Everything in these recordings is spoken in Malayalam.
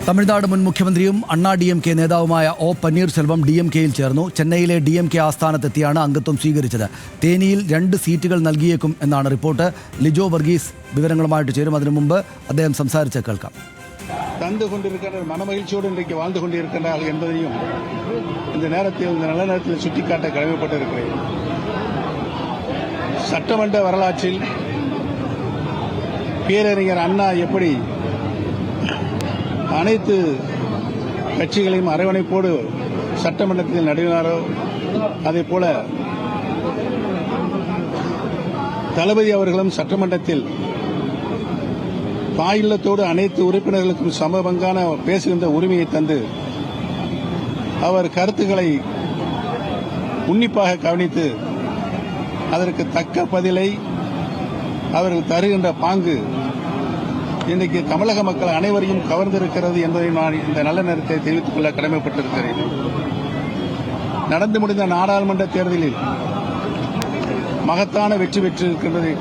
തമിഴ്നാട് മുൻ മുഖ്യമന്ത്രിയും അണ്ണാ DMK നേതാവുമായ ഒ പന്നീർശെൽവം DMKയിൽ ചേർന്നു. ചെന്നൈയിലെ DMK ആസ്ഥാനത്തെത്തിയാണ് അംഗത്വം സ്വീകരിച്ചത്. തേനിയിൽ 2 സീറ്റുകൾ നൽകിയേക്കും എന്നാണ് റിപ്പോർട്ട്. ലിജോ വർഗീസ് വിവരങ്ങളുമായിട്ട് ചേരും. അതിനു മുമ്പ് അദ്ദേഹം സംസാരിച്ച് കേൾക്കാം. தந்து கொண்டிருக்கிற மனமகிழ்ச்சியோடு இன்றைக்கு வாழ்ந்து கொண்டிருக்கின்றார்கள் என்பதையும் இந்த நேரத்தில் இந்த நல்ல நேரத்தில் சுட்டிக்காட்ட கடமைப்பட்டிருக்கிறேன். சட்டமன்ற வரலாற்றில் பேரறிஞர் அண்ணா எப்படி அனைத்து கட்சிகளையும் அரவணைப்போடு சட்டமன்றத்தில் நடுவினாரோ அதே போல தளபதி அவர்களும் சட்டமன்றத்தில் தாயில்லத்தோடு அனைத்து உறுப்பினர்களுக்கும் சமபங்கான பேசுகின்ற உரிமையை தந்து அவர் கருத்துக்களை உன்னிப்பாக கவனித்து அதற்கு தக்க பதிலை அவர்கள் தருகின்ற பாங்கு இன்றைக்கு தமிழக மக்கள் அனைவரையும் கவர்ந்திருக்கிறது என்பதை நான் இந்த நல்ல நேரத்தை தெரிவித்துக் கொள்ள கடமைப்பட்டிருக்கிறேன். நடந்து முடிந்த நாடாளுமன்ற தேர்தலில் மகத்தான வெற்றி பெற்றிருக்கின்றது.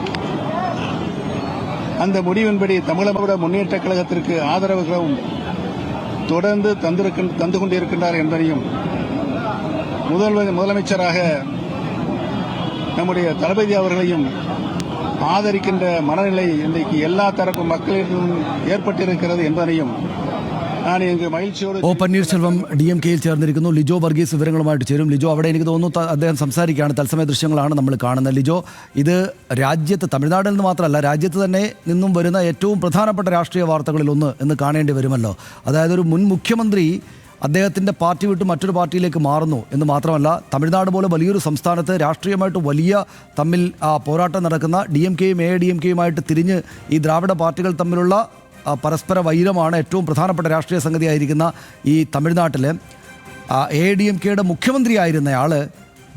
அந்த முடிவின்படி தமிழக முன்னேற்ற கழகத்திற்கு ஆதரவுகளும் தொடர்ந்து தந்து கொண்டிருக்கின்றார் என்பதையும் முதலமைச்சராக நம்முடைய தளபதி அவர்களையும் ஆதரிக்கின்ற மனநிலை இன்றைக்கு எல்லா தரப்பு மக்களிடம் ஏற்பட்டிருக்கிறது என்பதையும் ഞാൻ ഇങ്ങ് മഹിഴ്ചയോടെ ഒ പന്നീർശെൽവം DMKയിൽ ചേർന്നിരിക്കുന്നു. ലിജോ വർഗീസ് വിവരങ്ങളുമായിട്ട് ചേരും. ലിജോ, അവിടെ എനിക്ക് തോന്നുന്നു അദ്ദേഹം സംസാരിക്കുകയാണ്. തത്സമയ ദൃശ്യങ്ങളാണ് നമ്മൾ കാണുന്നത്. ലിജോ, ഇത് രാജ്യത്ത്, തമിഴ്നാട്ടിൽ നിന്ന് മാത്രമല്ല രാജ്യത്ത് തന്നെ നിന്നും വരുന്ന ഏറ്റവും പ്രധാനപ്പെട്ട രാഷ്ട്രീയ വാർത്തകളിൽ ഒന്ന് എന്ന് കാണേണ്ടി വരുമല്ലോ. അതായത് ഒരു മുൻ മുഖ്യമന്ത്രി അദ്ദേഹത്തിൻ്റെ പാർട്ടി വിട്ട് മറ്റൊരു പാർട്ടിയിലേക്ക് മാറുന്നു എന്ന് മാത്രമല്ല, തമിഴ്നാട് പോലെ വലിയൊരു സംസ്ഥാനത്ത് രാഷ്ട്രീയമായിട്ട് വലിയ തമ്മിൽ പോരാട്ടം നടക്കുന്ന DMKയും AIADMKയുമായിട്ട് തിരിഞ്ഞ് ഈ ദ്രാവിഡ പാർട്ടികൾ തമ്മിലുള്ള പരസ്പര വൈരമാണ് ഏറ്റവും പ്രധാനപ്പെട്ട രാഷ്ട്രീയ സംഗതിയായിരിക്കുന്ന ഈ തമിഴ്നാട്ടിൽ AIADMKയുടെ മുഖ്യമന്ത്രിയായിരുന്നയാൾ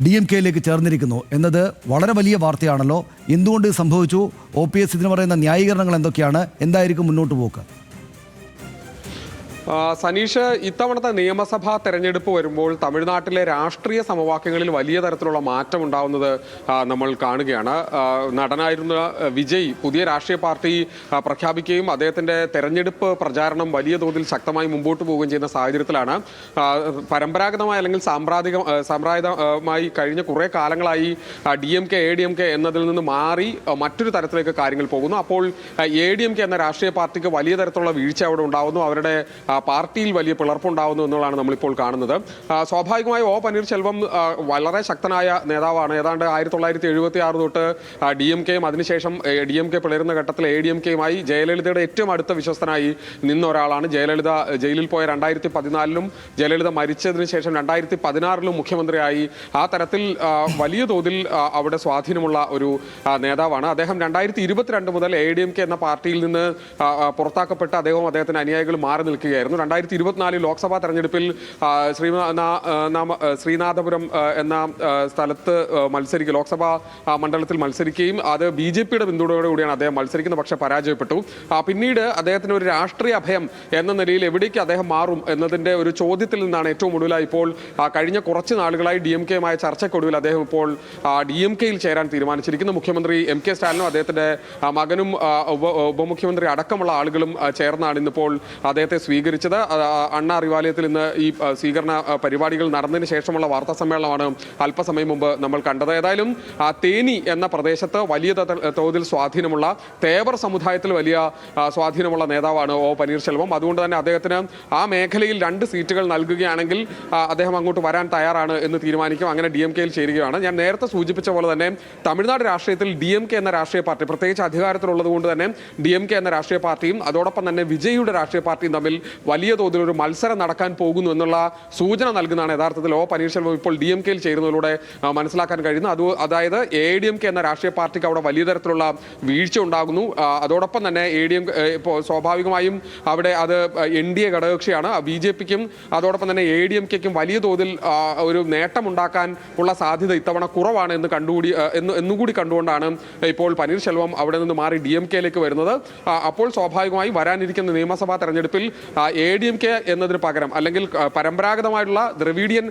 DMKയിലേക്ക് ചേർന്നിരിക്കുന്നു എന്നത് വളരെ വലിയ വാർത്തയാണല്ലോ. എന്തുകൊണ്ട് ഇത് സംഭവിച്ചു? OPS ഇതിന് പറയുന്ന ന്യായീകരണങ്ങൾ എന്തൊക്കെയാണ്? എന്തായിരിക്കും മുന്നോട്ട് പോക്ക്? സനീഷ്, ഇത്തവണത്തെ നിയമസഭാ തെരഞ്ഞെടുപ്പ് വരുമ്പോൾ തമിഴ്നാട്ടിലെ രാഷ്ട്രീയ സമവാക്യങ്ങളിൽ വലിയ തരത്തിലുള്ള മാറ്റം ഉണ്ടാവുന്നത് നമ്മൾ കാണുകയാണ്. നടനായിരുന്ന വിജയ് പുതിയ രാഷ്ട്രീയ പാർട്ടി പ്രഖ്യാപിക്കുകയും അദ്ദേഹത്തിൻ്റെ തെരഞ്ഞെടുപ്പ് പ്രചാരണം വലിയ തോതിൽ ശക്തമായി മുമ്പോട്ട് പോവുകയും ചെയ്യുന്ന സാഹചര്യത്തിലാണ് പരമ്പരാഗതമായ അല്ലെങ്കിൽ സാമ്പ്രദായികമായി കഴിഞ്ഞ കുറേ കാലങ്ങളായി DMK AIADMK എന്നതിൽ നിന്ന് മാറി മറ്റൊരു തരത്തിലേക്ക് കാര്യങ്ങൾ പോകുന്നു. അപ്പോൾ AIADMK എന്ന രാഷ്ട്രീയ പാർട്ടിക്ക് വലിയ തരത്തിലുള്ള വീഴ്ച അവിടെ ഉണ്ടാവുന്നു. അവരുടെ പാർട്ടിയിൽ വലിയ പിളർപ്പുണ്ടാവുന്നു എന്നുള്ളതാണ് നമ്മളിപ്പോൾ കാണുന്നത്. സ്വാഭാവികമായി ഒ പന്നീർശെൽവം വളരെ ശക്തനായ നേതാവാണ്. ഏതാണ്ട് 1976 തൊട്ട് DMKയും അതിനുശേഷം DMK പിളരുന്ന ഘട്ടത്തിൽ AIADMKയുമായി ജയലളിതയുടെ ഏറ്റവും അടുത്ത വിശ്വസ്തനായി നിന്ന ഒരാളാണ്. ജയലളിത ജയിലിൽ പോയ 2014 ജയലളിത മരിച്ചതിന് ശേഷം 2016 മുഖ്യമന്ത്രിയായി ആ തരത്തിൽ വലിയ തോതിൽ അവിടെ സ്വാധീനമുള്ള ഒരു നേതാവാണ് അദ്ദേഹം. 2022 മുതൽ AIADMK എന്ന പാർട്ടിയിൽ നിന്ന് പുറത്താക്കപ്പെട്ട് അദ്ദേഹവും അദ്ദേഹത്തിന്റെ അനുയായികൾ മാറി നിൽക്കുകയായിരുന്നു. 2024 ലോക്സഭാ തെരഞ്ഞെടുപ്പിൽ ശ്രീനാഥപുരം എന്ന സ്ഥലത്ത് ലോക്സഭാ മണ്ഡലത്തിൽ മത്സരിക്കുകയും അത് BJPയുടെ പിന്തുണയോടുകൂടിയാണ് അദ്ദേഹം മത്സരിക്കുന്നത്, പക്ഷേ പരാജയപ്പെട്ടു. പിന്നീട് അദ്ദേഹത്തിന് ഒരു രാഷ്ട്രീയ അഭയം എന്ന നിലയിൽ എവിടേക്ക് അദ്ദേഹം മാറും എന്നതിൻ്റെ ഒരു ചോദ്യത്തിൽ നിന്നാണ് ഏറ്റവും ഒടുവിലായി ഇപ്പോൾ കഴിഞ്ഞ കുറച്ച് നാളുകളായി DMKയുമായ ചർച്ചയ്ക്കൊടുവിൽ അദ്ദേഹം ഇപ്പോൾ DMKയിൽ ചേരാൻ തീരുമാനിച്ചിരിക്കുന്നു. മുഖ്യമന്ത്രി MK സ്റ്റാലിനും അദ്ദേഹത്തിൻ്റെ മകനും ഉപമുഖ്യമന്ത്രി അടക്കമുള്ള ആളുകളും ചേർന്നാണ് ഇന്നിപ്പോൾ അദ്ദേഹത്തെ സ്വീകരിച്ചത്. അണ്ണാ അറിവാലയത്തിൽ ഇന്ന് ഈ സ്വീകരണ പരിപാടികൾ നടന്നതിന് ശേഷമുള്ള വാർത്താ സമ്മേളനമാണ് അല്പസമയം മുമ്പ് നമ്മൾ കണ്ടത്. ഏതായാലും തേനി എന്ന പ്രദേശത്ത് വലിയ തോതിൽ സ്വാധീനമുള്ള തേവർ സമുദായത്തിൽ വലിയ സ്വാധീനമുള്ള നേതാവാണ് ഒ പന്നീർശെൽവം. അതുകൊണ്ട് തന്നെ അദ്ദേഹത്തിന് ആ മേഖലയിൽ 2 സീറ്റുകൾ നൽകുകയാണെങ്കിൽ അദ്ദേഹം അങ്ങോട്ട് വരാൻ തയ്യാറാണ് എന്ന് തീരുമാനിക്കും. അങ്ങനെ DMKയിൽ ചേരുകയാണ്. ഞാൻ നേരത്തെ സൂചിപ്പിച്ച പോലെ തന്നെ തമിഴ്നാട് രാഷ്ട്രീയത്തിൽ DMK എന്ന രാഷ്ട്രീയ പാർട്ടി, പ്രത്യേകിച്ച് അധികാരത്തിലുള്ളത് കൊണ്ട് തന്നെ DMK എന്ന രാഷ്ട്രീയ പാർട്ടിയും അതോടൊപ്പം തന്നെ വിജയുടെ രാഷ്ട്രീയ പാർട്ടിയും തമ്മിൽ വലിയ തോതിൽ ഒരു മത്സരം നടക്കാൻ പോകുന്നു എന്നുള്ള സൂചന നൽകുന്നതാണ് യഥാർത്ഥത്തിൽ ഒ പന്നീർശെൽവം ഇപ്പോൾ DMKയിൽ ചേരുന്നതിലൂടെ മനസ്സിലാക്കാൻ കഴിയുന്നത്. അതായത് AIADMK എന്ന രാഷ്ട്രീയ പാർട്ടിക്ക് അവിടെ വലിയ തരത്തിലുള്ള വീഴ്ച ഉണ്ടാകുന്നു. അതോടൊപ്പം തന്നെ AIADMK ഇപ്പോൾ സ്വാഭാവികമായും അവിടെ അത് NDA ഘടകകക്ഷിയാണ്. BJPക്കും അതോടൊപ്പം തന്നെ AIADMKയ്ക്കും വലിയ തോതിൽ ഒരു നേട്ടമുണ്ടാക്കാൻ ഉള്ള സാധ്യത ഇത്തവണ കുറവാണ് എന്നുകൂടി കണ്ടുകൊണ്ടാണ് ഇപ്പോൾ പന്നീർശെൽവം അവിടെ നിന്ന് മാറി DMKയിലേക്ക് വരുന്നത്. അപ്പോൾ സ്വാഭാവികമായി വരാനിരിക്കുന്ന നിയമസഭാ തെരഞ്ഞെടുപ്പിൽ AIADMK എന്നതിന് പകരം അല്ലെങ്കിൽ പരമ്പരാഗതമായിട്ടുള്ള ദ്രവീഡിയൻ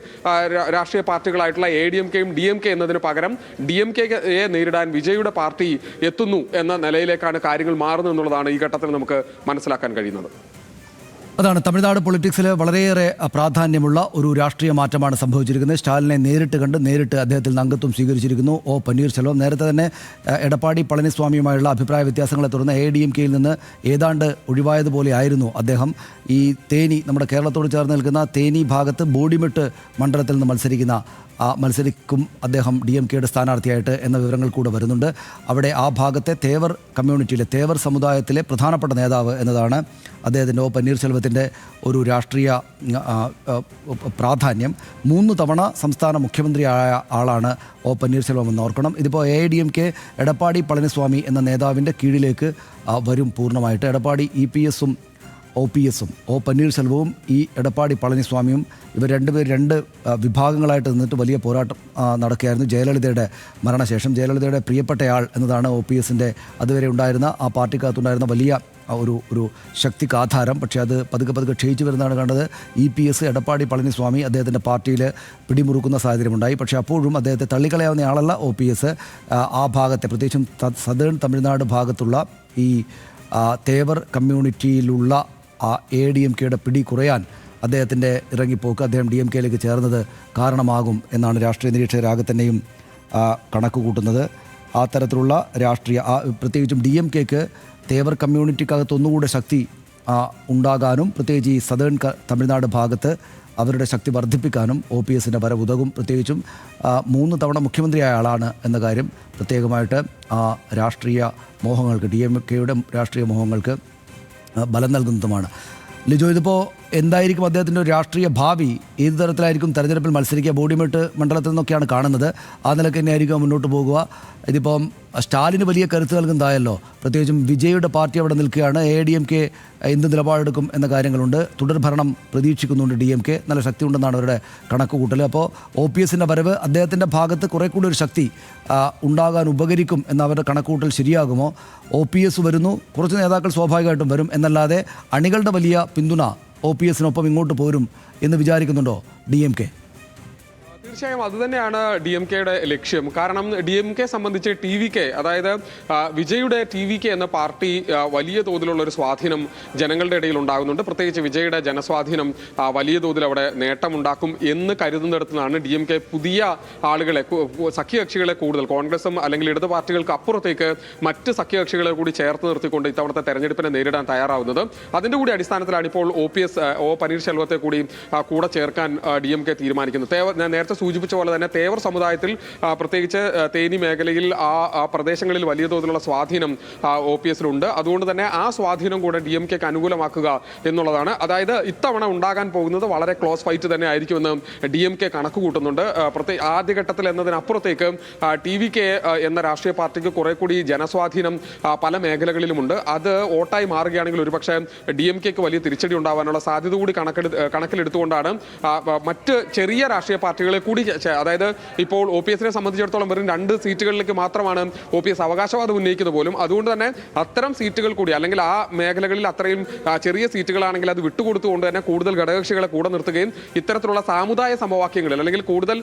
രാഷ്ട്രീയ പാർട്ടികളായിട്ടുള്ള AIADMKയും DMK എന്നതിന് പകരം DMKയെ നേരിടാൻ വിജയുടെ പാർട്ടി എത്തുന്നു എന്ന നിലയിലേക്കാണ് കാര്യങ്ങൾ മാറുന്നത് എന്നുള്ളതാണ് ഈ ഘട്ടത്തിൽ നമുക്ക് മനസ്സിലാക്കാൻ കഴിയുന്നത്. അതാണ് തമിഴ്നാട് പൊളിറ്റിക്സിൽ വളരെയേറെ പ്രാധാന്യമുള്ള ഒരു രാഷ്ട്രീയ മാറ്റമാണ് സംഭവിച്ചിരിക്കുന്നത്. സ്റ്റാലിനെ നേരിട്ട് കണ്ട് നേരിട്ട് അദ്ദേഹത്തിൽ നിന്ന് അംഗത്വം സ്വീകരിച്ചിരിക്കുന്നു ഒ പന്നീർശെൽവം. നേരത്തെ തന്നെ എടപ്പാടി പളനിസ്വാമിയുമായുള്ള അഭിപ്രായ വ്യത്യാസങ്ങളെ തുടർന്ന് ADMK-യിൽ നിന്ന് ഏതാണ്ട് ഒഴിവായതുപോലെ ആയിരുന്നു അദ്ദേഹം. ഈ തേനി, നമ്മുടെ കേരളത്തോട് ചേർന്ന് നിൽക്കുന്ന തേനി ഭാഗത്ത് ബോഡിമെട്ട് മണ്ഡലത്തിൽ നിന്ന് മത്സരിക്കും അദ്ദേഹം DMK-യുടെ സ്ഥാനാർത്ഥിയായിട്ട് എന്ന വിവരങ്ങൾ കൂടെ വരുന്നുണ്ട്. അവിടെ ആ ഭാഗത്തെ തേവർ കമ്മ്യൂണിറ്റിയിലെ തേവർ സമുദായത്തിലെ പ്രധാനപ്പെട്ട നേതാവ് എന്നതാണ് അദ്ദേഹത്തിൻ്റെ ഒ പന്നീർശെൽവത്തിൻ്റെ ഒരു രാഷ്ട്രീയ പ്രാധാന്യം. 3 തവണ സംസ്ഥാന മുഖ്യമന്ത്രിയായ ആളാണ് ഒ പന്നീർശെൽവം എന്ന് ഓർക്കണം. ഇതിപ്പോൾ AIADMK എടപ്പാടി പളനിസ്വാമി എന്ന നേതാവിൻ്റെ കീഴിലേക്ക് വരും പൂർണ്ണമായിട്ട്. എടപ്പാടി EPS-ഉം OPS-ഉം ഒ പന്നീർശെൽവവും ഈ എടപ്പാടി പളനിസ്വാമിയും ഇവർ രണ്ടുപേർ 2 വിഭാഗങ്ങളായിട്ട് നിന്നിട്ട് വലിയ പോരാട്ടം നടക്കുകയായിരുന്നു. ജയലളിതയുടെ മരണശേഷം ജയലളിതയുടെ പ്രിയപ്പെട്ടയാൾ എന്നതാണ് OPS-ൻ്റെ അതുവരെ ഉണ്ടായിരുന്ന ആ പാർട്ടിക്കകത്തുണ്ടായിരുന്ന വലിയ ഒരു ശക്തിക്ക് ആധാരം. പക്ഷേ അത് പതുക്കെ ക്ഷയിച്ചു വരുന്നതാണ് കണ്ടത്. EPS എടപ്പാടി പളനിസ്വാമി അദ്ദേഹത്തിൻ്റെ പാർട്ടിയിൽ പിടിമുറുക്കുന്ന സാഹചര്യമുണ്ടായി. പക്ഷേ അപ്പോഴും അദ്ദേഹത്തെ തള്ളിക്കളയാവുന്ന ആളല്ല OPS. ആ ഭാഗത്തെ പ്രത്യേകിച്ചും സദേൺ തമിഴ്നാട് ഭാഗത്തുള്ള ഈ തേവർ കമ്മ്യൂണിറ്റിയിലുള്ള AIADMK-യുടെ പിടി കുറയാൻ അദ്ദേഹത്തിൻ്റെ ഇറങ്ങിപ്പോക്ക് അദ്ദേഹം DMK-യിലേക്ക് ചേർന്നത് കാരണമാകും എന്നാണ് രാഷ്ട്രീയ നിരീക്ഷകരാകെ തന്നെയും കണക്ക് കൂട്ടുന്നത്. ആ തരത്തിലുള്ള പ്രത്യേകിച്ചും DMK-ക്ക് തേവർ കമ്മ്യൂണിറ്റിക്കകത്ത് ഒന്നുകൂടെ ശക്തി ഉണ്ടാകാനും പ്രത്യേകിച്ച് ഈ സദേൺ തമിഴ്നാട് ഭാഗത്ത് അവരുടെ ശക്തി വർദ്ധിപ്പിക്കാനും OPS-ൻ്റെ വരവ് ഉതകും. പ്രത്യേകിച്ചും 3 തവണ മുഖ്യമന്ത്രിയായ ആളാണ് എന്ന കാര്യം പ്രത്യേകമായിട്ട് രാഷ്ട്രീയ മോഹങ്ങൾക്ക് DMK-യുടെ രാഷ്ട്രീയ മോഹങ്ങൾക്ക് ബലം നൽകുന്നതുമാണ്. ലിജോ, ഇതിപ്പോൾ എന്തായിരിക്കും അദ്ദേഹത്തിൻ്റെ ഒരു രാഷ്ട്രീയ ഭാവി? ഏത് തരത്തിലായിരിക്കും തെരഞ്ഞെടുപ്പിൽ മത്സരിക്കുക? ബോഡിമെട്ട് മണ്ഡലത്തിൽ നിന്നൊക്കെയാണ് കാണുന്നത്. ആ നിലയ്ക്ക് തന്നെയായിരിക്കും മുന്നോട്ട് പോകുക. ഇതിപ്പം സ്റ്റാലിന് വലിയ കരുത്ത് നൽകുന്നതായല്ലോ. പ്രത്യേകിച്ചും വിജയുടെ പാർട്ടി അവിടെ നിൽക്കുകയാണ്. AIADMK എന്ത് നിലപാടെടുക്കും എന്ന കാര്യങ്ങളുണ്ട്. തുടർഭരണം പ്രതീക്ഷിക്കുന്നുണ്ട് DMK. നല്ല ശക്തി ഉണ്ടെന്നാണ് അവരുടെ കണക്ക് കൂട്ടൽ. അപ്പോൾ OPS-ൻ്റെ വരവ് അദ്ദേഹത്തിൻ്റെ ഭാഗത്ത് കുറെ കൂടി ഒരു ശക്തി ഉണ്ടാകാൻ ഉപകരിക്കും എന്ന അവരുടെ കണക്കുകൂട്ടൽ ശരിയാകുമോ? OPS വരുന്നു, കുറച്ച് നേതാക്കൾ സ്വാഭാവികമായിട്ടും വരും എന്നല്ലാതെ അണികളുടെ വലിയ പിന്തുണ OPS-നൊപ്പം ഇങ്ങോട്ട് പോരും എന്ന് വിചാരിക്കുന്നുണ്ടോ DMK? തീർച്ചയായും അതുതന്നെയാണ് DMK-യുടെ ലക്ഷ്യം. കാരണം DMK സംബന്ധിച്ച് TVK, അതായത് വിജയുടെ TVK എന്ന പാർട്ടി വലിയ തോതിലുള്ള ഒരു സ്വാധീനം ജനങ്ങളുടെ ഇടയിൽ ഉണ്ടാകുന്നുണ്ട്. പ്രത്യേകിച്ച് വിജയുടെ ജനസ്വാധീനം വലിയ തോതിൽ അവിടെ നേട്ടമുണ്ടാക്കും എന്ന് കരുതുന്നിടത്തുനിന്നാണ് DMK പുതിയ ആളുകളെ, സഖ്യകക്ഷികളെ കൂടുതൽ, കോൺഗ്രസും അല്ലെങ്കിൽ ഇടത് പാർട്ടികൾക്ക് അപ്പുറത്തേക്ക് മറ്റ് സഖ്യകക്ഷികളെ കൂടി ചേർത്ത് നിർത്തിക്കൊണ്ട് ഇത്തവണത്തെ തെരഞ്ഞെടുപ്പിനെ നേരിടാൻ തയ്യാറാവുന്നത്. അതിൻ്റെ കൂടി അടിസ്ഥാനത്തിലാണ് ഇപ്പോൾ ഒ പന്നീർശെൽവത്തെ കൂടി കൂടെ ചേർക്കാൻ DMK തീരുമാനിക്കുന്നത്. ഞാൻ നേരത്തെ സൂചിപ്പിച്ച പോലെ തന്നെ തേവർ സമുദായത്തിൽ പ്രത്യേകിച്ച് തേനി മേഖലയിൽ ആ പ്രദേശങ്ങളിൽ വലിയ തോതിലുള്ള സ്വാധീനം OPS-ലുണ്ട്. അതുകൊണ്ട് തന്നെ ആ സ്വാധീനം കൂടെ DMK-ക്ക് അനുകൂലമാക്കുക എന്നുള്ളതാണ്. അതായത് ഇത്തവണ ഉണ്ടാകാൻ പോകുന്നത് വളരെ ക്ലോസ് ഫൈറ്റ് തന്നെ ആയിരിക്കുമെന്ന് DMK കണക്ക് കൂട്ടുന്നുണ്ട്. ആദ്യഘട്ടത്തിൽ എന്നതിനപ്പുറത്തേക്ക് TVK എന്ന രാഷ്ട്രീയ പാർട്ടിക്ക് കുറെ കൂടി ജനസ്വാധീനം പല മേഖലകളിലുമുണ്ട്. അത് വോട്ടായി മാറുകയാണെങ്കിൽ ഒരുപക്ഷെ DMK-ക്ക് വലിയ തിരിച്ചടി ഉണ്ടാവാനുള്ള സാധ്യത കൂടി കണക്കിലെടുത്തുകൊണ്ടാണ് മറ്റ് ചെറിയ രാഷ്ട്രീയ പാർട്ടികളെ കൂടി, അതായത് ഇപ്പോൾ OPS-നെ സംബന്ധിച്ചിടത്തോളം വെറും 2 സീറ്റുകളിലേക്ക് മാത്രമാണ് OPS അവകാശവാദം ഉന്നയിക്കുന്നത് പോലും. അതുകൊണ്ട് തന്നെ അത്തരം സീറ്റുകൾ കൂടി, അല്ലെങ്കിൽ ആ മേഖലകളിൽ അത്രയും ചെറിയ സീറ്റുകളാണെങ്കിൽ അത് വിട്ടുകൊടുത്തുകൊണ്ട് തന്നെ കൂടുതൽ ഘടകകക്ഷികളെ കൂടെ നിർത്തുകയും ഇത്തരത്തിലുള്ള സാമുദായ സമവാക്യങ്ങളിൽ അല്ലെങ്കിൽ കൂടുതൽ